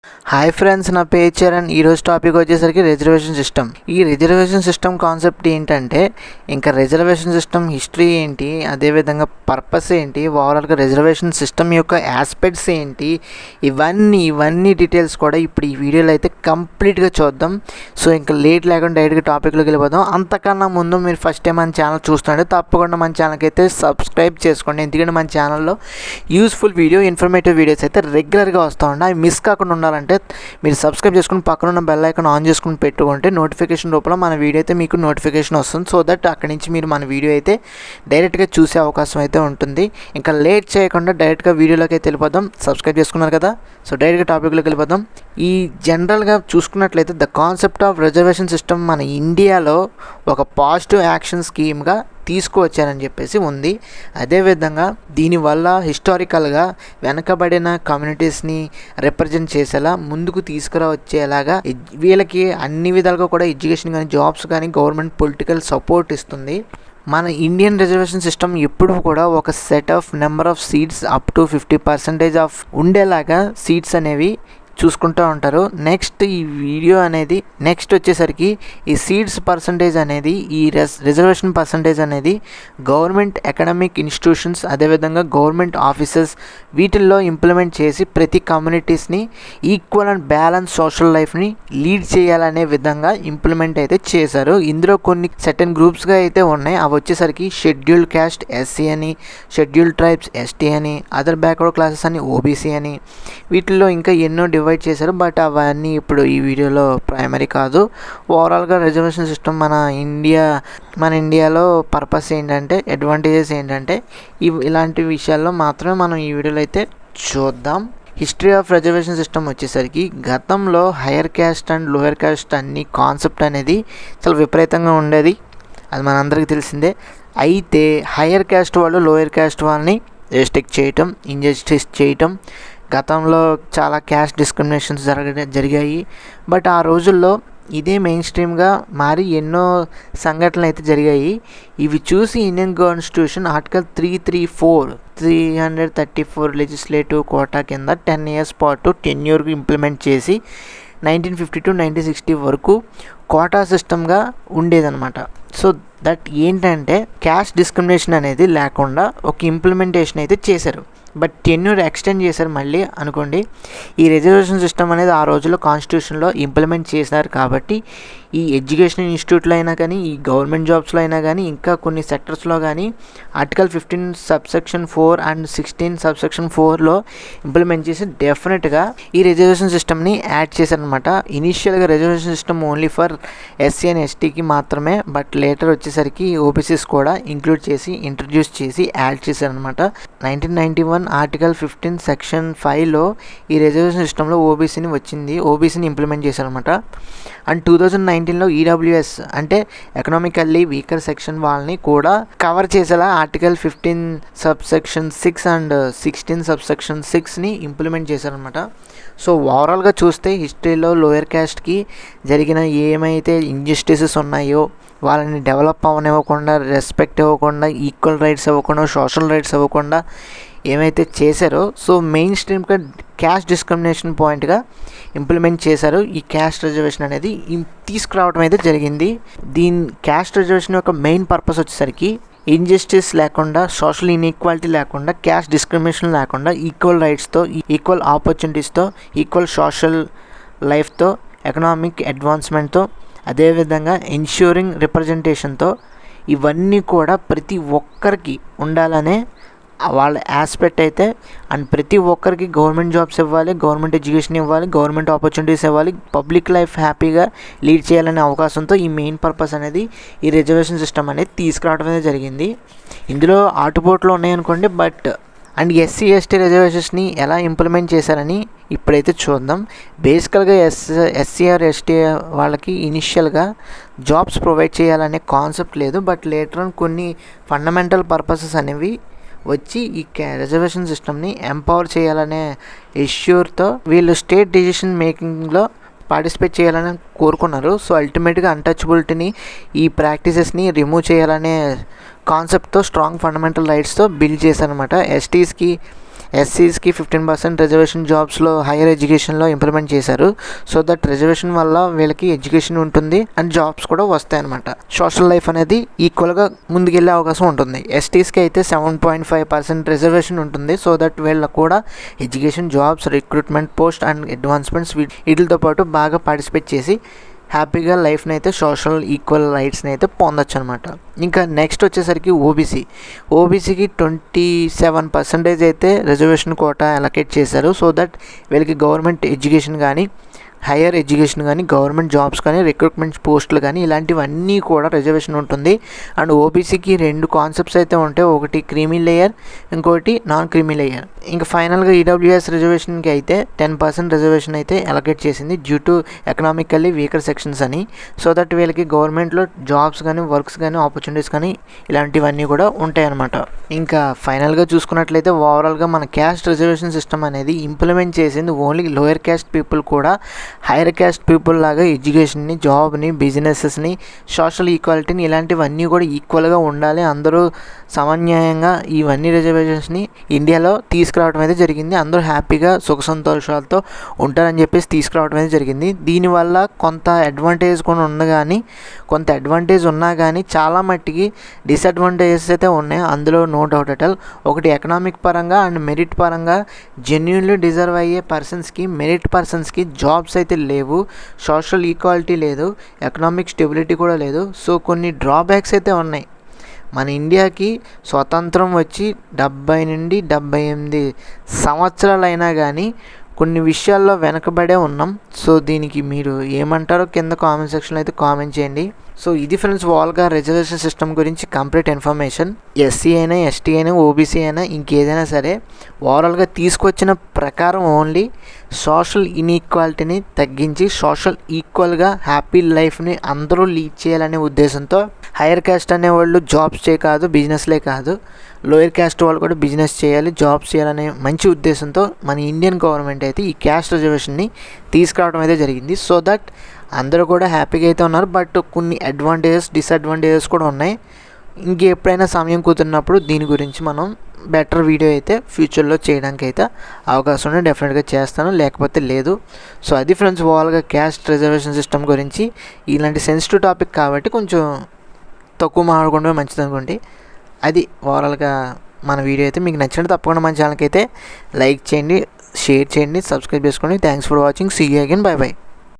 Hi friends, నా పేరు చరణ్. ఈరోజు టాపిక్ వచ్చేసరికి రిజర్వేషన్ సిస్టమ్. ఈ రిజర్వేషన్ సిస్టమ్ కాన్సెప్ట్ ఏంటంటే, ఇంకా రిజర్వేషన్ సిస్టమ్ హిస్టరీ ఏంటి, అదేవిధంగా పర్పస్ ఏంటి, ఓవరాల్గా రిజర్వేషన్ సిస్టమ్ యొక్క ఆస్పెక్ట్స్ ఏంటి, ఇవన్నీ డీటెయిల్స్ కూడా ఇప్పుడు ఈ వీడియోలో అయితే కంప్లీట్గా చూద్దాం. సో ఇంకా లేట్ లేకుండా డైరెక్ట్గా టాపిక్లోకి వెళ్ళిపోదాం. అంతకన్నా ముందు మీరు ఫస్ట్ టైం మన ఛానల్ చూస్తుంటే తప్పకుండా మన ఛానల్కి అయితే సబ్స్క్రైబ్ చేసుకోండి. ఎందుకంటే మన ఛానల్లో యూస్ఫుల్ వీడియో, ఇన్ఫర్మేటివ్ వీడియోస్ అయితే రెగ్యులర్గా వస్తూ ఉంటాయి. అవి మిస్ కాకుండా ఉండాలంటే మీరు సబ్స్క్రైబ్ చేసుకుని పక్కన ఉన్న బెల్ ఐకాన్ ఆన్ చేసుకుని పెట్టుకుంటే నోటిఫికేషన్ రూపంలో మన వీడియో అయితే మీకు నోటిఫికేషన్ వస్తుంది. సో దట్ అక్కడి నుంచి మీరు మన వీడియో అయితే డైరెక్ట్గా చూసే అవకాశం అయితే ఉంటుంది. ఇంకా లేట్ చేయకుండా డైరెక్ట్గా వీడియోలోకి అయితే వెళ్ళిపోదాం. సబ్స్క్రైబ్ చేసుకున్నారు కదా, సో డైరెక్ట్గా టాపిక్లోకి వెళ్ళిపోదాం. ఈ జనరల్గా చూసుకున్నట్లయితే the concept of reservation system మన ఇండియాలో ఒక పాజిటివ్ యాక్షన్ స్కీమ్గా తీసుకువచ్చారని చెప్పేసి ఉంది. అదేవిధంగా దీనివల్ల హిస్టారికల్గా వెనకబడిన కమ్యూనిటీస్ని రిప్రజెంట్ చేసేలా ముందుకు తీసుకురావచ్చేలాగా వీళ్ళకి అన్ని విధాలుగా కూడా ఎడ్యుకేషన్ కానీ, జాబ్స్ కానీ గవర్నమెంట్ పొలిటికల్ సపోర్ట్ ఇస్తుంది. మన ఇండియన్ రిజర్వేషన్ సిస్టమ్ ఎప్పుడు కూడా ఒక set of number of seats up to 50% of ఉండేలాగా సీట్స్ అనేవి చూసుకుంటూ ఉంటారు. నెక్స్ట్ ఈ వీడియో అనేది నెక్స్ట్ వచ్చేసరికి ఈ సీట్స్ పర్సంటేజ్ అనేది, ఈ రిజర్వేషన్ పర్సంటేజ్ అనేది గవర్నమెంట్ అకాడమిక్ ఇన్స్టిట్యూషన్స్, అదేవిధంగా గవర్నమెంట్ ఆఫీసెస్ వీటిల్లో ఇంప్లిమెంట్ చేసి ప్రతి కమ్యూనిటీస్ని ఈక్వల్ అండ్ బ్యాలెన్స్ సోషల్ లైఫ్ని లీడ్ చేయాలనే విధంగా ఇంప్లిమెంట్ అయితే చేశారు. ఇందులో కొన్ని సర్టెన్ గ్రూప్స్గా అయితే ఉన్నాయి. అవి వచ్చేసరికి షెడ్యూల్డ్ క్యాస్ట్ ఎస్సీ అని, షెడ్యూల్డ్ ట్రైబ్స్ ఎస్టీ అని, అదర్ బ్యాక్వర్డ్ క్లాసెస్ అని ఓబీసీ అని, వీటిల్లో ఇంకా ఎన్నో డివైడ్ చేశారు. బట్ అవన్నీ ఇప్పుడు ఈ వీడియోలో ప్రైమరీ కాదు. ఓవరాల్గా రిజర్వేషన్ సిస్టమ్ మన ఇండియాలో పర్పస్ ఏంటంటే, అడ్వాంటేజెస్ ఏంటంటే ఇలాంటి విషయాల్లో మాత్రమే మనం ఈ వీడియోలో అయితే చూద్దాం. హిస్టరీ ఆఫ్ రిజర్వేషన్ సిస్టమ్ వచ్చేసరికి గతంలో hire caste and lower caste అన్ని కాన్సెప్ట్ అనేది చాలా విపరీతంగా ఉండేది. అది మనందరికీ తెలిసిందే. అయితే హైయర్ క్యాస్ట్ వాళ్ళు లోయర్ క్యాస్ట్ వాళ్ళని రెస్ట్రిక్ట్ చేయటం, ఇంజస్టిస్ చేయటం, గతంలో చాలా క్యాస్ట్ డిస్క్రిమినేషన్స్ జరిగాయి. బట్ ఆ రోజుల్లో ఇదే మెయిన్ స్ట్రీమ్గా మారి ఎన్నో సంఘటనలు అయితే జరిగాయి. ఇవి చూసి Indian constitution article 334 legislative quota కింద 10 years పాటు టెన్యూర్కి ఇంప్లిమెంట్ చేసి 1950 to 1960 వరకు కోటా సిస్టమ్గా ఉండేదన్నమాట. సో దట్ ఏంటంటే క్యాస్ట్ డిస్క్రిమినేషన్ అనేది లేకుండా ఒక ఇంప్లిమెంటేషన్ అయితే చేశారు. బట్ టెన్యూర్ ఎక్స్టెండ్ చేశారు మళ్ళీ అనుకోండి. ఈ రిజర్వేషన్ సిస్టమ్ అనేది ఆ రోజుల్లో కాన్స్టిట్యూషన్లో ఇంప్లిమెంట్ చేశారు కాబట్టి ఈ ఎడ్యుకేషన్ ఇన్స్టిట్యూట్లో అయినా కానీ, ఈ గవర్నమెంట్ జాబ్స్లో అయినా కానీ, ఇంకా కొన్ని సెక్టర్స్లో కానీ ఆర్టికల్ 15 subsection 4 and 16 subsection 4లో ఇంప్లిమెంట్ చేసి డెఫినెట్గా ఈ రిజర్వేషన్ సిస్టమ్ని యాడ్ చేశారనమాట. ఇనీషియల్గా reservation system only for SC and ఎస్టీకి మాత్రమే, బట్ లేటర్ వచ్చేసరికి ఓబీసీస్ కూడా ఇంక్లూడ్ చేసి ఇంట్రడ్యూస్ చేసి యాడ్ చేశారనమాట. 1991 ఆర్టికల్ 15 section 5లో ఈ రిజర్వేషన్ సిస్టంలో ఓబీసీని ఇంప్లిమెంట్ చేశారనమాట. అండ్ 2019లో ఈడబ్ల్యూఎస్ అంటే ఎకనామికల్లీ వీకర్ సెక్షన్ వాళ్ళని కూడా కవర్ చేసేలా article 15 subsection 6 and 16 subsection 6ని implement చేశారనమాట. సో ఓవరాల్గా చూస్తే హిస్టరీలో లోయర్ క్యాస్ట్కి జరిగిన ఏమైతే ఇంజస్టిసెస్ ఉన్నాయో, వాళ్ళని డెవలప్ అవ్వనివ్వకుండా, రెస్పెక్ట్ ఇవ్వకుండా, ఈక్వల్ రైట్స్ ఇవ్వకుండా, సోషల్ రైట్స్ ఇవ్వకుండా ఏమైతే చేశారో, సో మెయిన్ స్ట్రీమ్గా క్యాస్ట్ డిస్క్రిమినేషన్ పాయింట్గా ఇంప్లిమెంట్ చేశారు. ఈ క్యాస్ట్ రిజర్వేషన్ అనేది తీసుకురావడం అయితే జరిగింది. దీని క్యాస్ట్ రిజర్వేషన్ యొక్క మెయిన్ పర్పస్ వచ్చేసరికి ఇంజస్టిస్ లేకుండా, సోషల్ ఇన్ఈక్వాలిటీ లేకుండా, క్యాస్ట్ డిస్క్రిమినేషన్ లేకుండా, ఈక్వల్ రైట్స్తో, ఈక్వల్ ఆపర్చునిటీస్తో, ఈక్వల్ సోషల్ లైఫ్తో, ఎకనామిక్ అడ్వాన్స్మెంట్తో, అదేవిధంగా ఎన్ష్యూరింగ్ రిప్రజెంటేషన్తో, ఇవన్నీ కూడా ప్రతి ఒక్కరికి ఉండాలనే వాళ్ళ ఆస్పెక్ట్ అయితే. అండ్ ప్రతి ఒక్కరికి గవర్నమెంట్ జాబ్స్ ఇవ్వాలి, గవర్నమెంట్ ఎడ్యుకేషన్ ఇవ్వాలి, గవర్నమెంట్ ఆపర్చునిటీస్ ఇవ్వాలి, పబ్లిక్ లైఫ్ హ్యాపీగా లీడ్ చేయాలనే అవకాశంతో ఈ మెయిన్ పర్పస్ అనేది ఈ రిజర్వేషన్ సిస్టమ్ అనేది తీసుకురావడం అనేది జరిగింది. ఇందులో ఆటుపోట్లు ఉన్నాయనుకోండి, బట్ అండ్ ఎస్సీ ఎస్టీ రిజర్వేషన్స్ని ఎలా ఇంప్లిమెంట్ చేశారని ఇప్పుడైతే చూద్దాం. బేసికల్గా ఎస్సీ ఆర్ ఎస్టీ వాళ్ళకి ఇనిషియల్గా జాబ్స్ ప్రొవైడ్ చేయాలనే కాన్సెప్ట్ లేదు. బట్ లేటర్ ఆన్ కొన్ని ఫండమెంటల్ పర్పసెస్ అనేవి వచ్చి ఈ రిజర్వేషన్ సిస్టమ్ని ఎంపవర్ చేయాలనే ఇష్యూతో వీళ్ళు స్టేట్ డెసిషన్ మేకింగ్లో పార్టిసిపేట్ చేయాలని కోరుకున్నారు. సో అల్టిమేట్గా అన్టచబిలిటీని, ఈ ప్రాక్టీసెస్ని రిమూవ్ చేయాలనే కాన్సెప్ట్తో, స్ట్రాంగ్ ఫండమెంటల్ రైట్స్తో బిల్డ్ చేశారనమాట. ఎస్టీస్కి ఎస్సీస్కి 15% రిజర్వేషన్ జాబ్స్లో హైయర్ ఎడ్యుకేషన్లో ఇంప్లిమెంట్ చేశారు. సో దట్ రిజర్వేషన్ వల్ల వీళ్ళకి ఎడ్యుకేషన్ ఉంటుంది అండ్ జాబ్స్ కూడా వస్తాయి అనమాట. సోషల్ లైఫ్ అనేది ఈక్వల్గా ముందుకెళ్ళే అవకాశం ఉంటుంది. ఎస్టీస్కి అయితే 7.5% రిజర్వేషన్ ఉంటుంది. సో దట్ వీళ్ళకు కూడా education, jobs, recruitment, post and advancements వీటితో పాటు బాగా పార్టిసిపేట్ చేసి హ్యాపీగా లైఫ్ని అయితే సోషల్ ఈక్వల్ రైట్స్ని అయితే పొందొచ్చు అనమాట. ఇంకా నెక్స్ట్ వచ్చేసరికి ఓబీసీకి 27% అయితే రిజర్వేషన్ కోటా అలొకేట్ చేశారు. సో దట్ వీళ్ళకి గవర్నమెంట్ ఎడ్యుకేషన్ కానీ, హైయర్ ఎడ్యుకేషన్ కానీ, గవర్నమెంట్ జాబ్స్ కానీ, రిక్రూట్మెంట్ పోస్టులు కానీ ఇలాంటివన్నీ కూడా రిజర్వేషన్ ఉంటుంది. అండ్ ఓబీసీకి 2 కాన్సెప్ట్స్ అయితే ఉంటాయి. ఒకటి క్రీమీ లేయర్, ఇంకోటి నాన్ క్రీమీ లేయర్. ఇంకా ఫైనల్గా ఈడబ్ల్యూఎస్ రిజర్వేషన్కి అయితే 10% రిజర్వేషన్ అయితే అలొకేట్ చేసింది due to economically weaker sections అని. సో దట్ వీళ్ళకి గవర్నమెంట్లో జాబ్స్ కానీ, వర్క్స్ కానీ, ఆపర్చునిటీస్ కానీ ఇలాంటివన్నీ కూడా ఉంటాయి అన్నమాట. ఇంకా ఫైనల్గా చూసుకున్నట్లయితే ఓవరాల్గా మన క్యాస్ట్ రిజర్వేషన్ సిస్టమ్ అనేది ఇంప్లిమెంట్ చేసింది ఓన్లీ లోయర్ క్యాస్ట్ పీపుల్ కూడా హైయర్ క్యాస్ట్ పీపుల్ లాగా ఎడ్యుకేషన్ని, జాబ్ని, బిజినెసెస్ని, సోషల్ ఈక్వాలిటీని ఇలాంటివన్నీ కూడా ఈక్వల్గా ఉండాలి, అందరూ సమన్యాయంగా ఇవన్నీ రిజర్వేషన్స్ని ఇండియాలో తీసుకురావడం అయితే జరిగింది. అందరూ హ్యాపీగా సుఖ సంతోషాలతో ఉంటారని చెప్పేసి తీసుకురావడం అయితే జరిగింది. దీనివల్ల కొంత అడ్వాంటేజ్ కూడా ఉంది, కానీ కొంత అడ్వాంటేజ్ ఉన్నా కానీ చాలా మట్టికి డిసడ్వాంటేజెస్ అయితే ఉన్నాయి. అందులో నో డౌట్ అట్ ఆల్. ఒకటి ఎకనామిక్ పరంగా అండ్ మెరిట్ పరంగా జెన్యూన్లీ డిజర్వ్ అయ్యే పర్సన్స్కి, మెరిట్ పర్సన్స్కి జాబ్స్ అయితే లేవు, సోషల్ ఈక్వాలిటీ లేదు, ఎకనామిక్ స్టెబిలిటీ కూడా లేదు. సో కొన్ని డ్రాబ్యాక్స్ అయితే ఉన్నాయి. మన ఇండియాకి స్వతంత్రం వచ్చి 70 నుండి 78 సంవత్సరాలు అయినా కానీ కొన్ని విషయాల్లో వెనకబడే ఉన్నాం. సో దీనికి మీరు ఏమంటారో కింద కామెంట్ సెక్షన్లో అయితే కామెంట్ చేయండి. సో ఇది ఫ్రెండ్స్ ఓవరాల్గా రిజర్వేషన్ సిస్టమ్ గురించి కంప్లీట్ ఇన్ఫర్మేషన్. ఎస్సీ అయినా, ఎస్టీ అయినా, ఓబీసీ అయినా, ఇంకేదైనా సరే ఓవరాల్గా తీసుకొచ్చిన ప్రకారం ఓన్లీ సోషల్ ఇన్ఈక్వాలిటీని తగ్గించి సోషల్ ఈక్వల్గా హ్యాపీ లైఫ్ని అందరూ లీడ్ చేయాలనే ఉద్దేశంతో హైయర్ క్యాస్ట్ అనేవాళ్ళు జాబ్స్ కాదు, బిజినెస్లే కాదు, లోయర్ క్యాస్ట్ వాళ్ళు కూడా బిజినెస్ చేయాలి, జాబ్స్ చేయాలనే మంచి ఉద్దేశంతో మన ఇండియన్ గవర్నమెంట్ అయితే ఈ క్యాస్ట్ రిజర్వేషన్ని తీసుకురావడం అయితే జరిగింది. సో దట్ అందరూ కూడా హ్యాపీగా అయితే ఉన్నారు. బట్ కొన్ని అడ్వాంటేజెస్, డిసడ్వాంటేజెస్ కూడా ఉన్నాయి. ఇంకెప్పుడైనా సమయం కుదిరినప్పుడు దీని గురించి మనం బెటర్ వీడియో అయితే ఫ్యూచర్లో చేయడానికి అయితే అవకాశం ఉంది, డెఫినెట్గా చేస్తాను, లేకపోతే లేదు. సో అది ఫ్రెండ్స్ ఓవరాల్గా క్యాస్ట్ రిజర్వేషన్ సిస్టమ్ గురించి. ఇలాంటి సెన్సిటివ్ టాపిక్ కాబట్టి కొంచెం తక్కువ మాట్లాడకుండా మంచిది అనుకోండి. అది ఓవరాల్గా మన వీడియో అయితే మీకు నచ్చినట్టు తప్పకుండా మన ఛానల్కి అయితే లైక్ చేయండి, షేర్ చేయండి, సబ్స్క్రైబ్ చేసుకోండి. Thanks for watching. See you again. Bye by.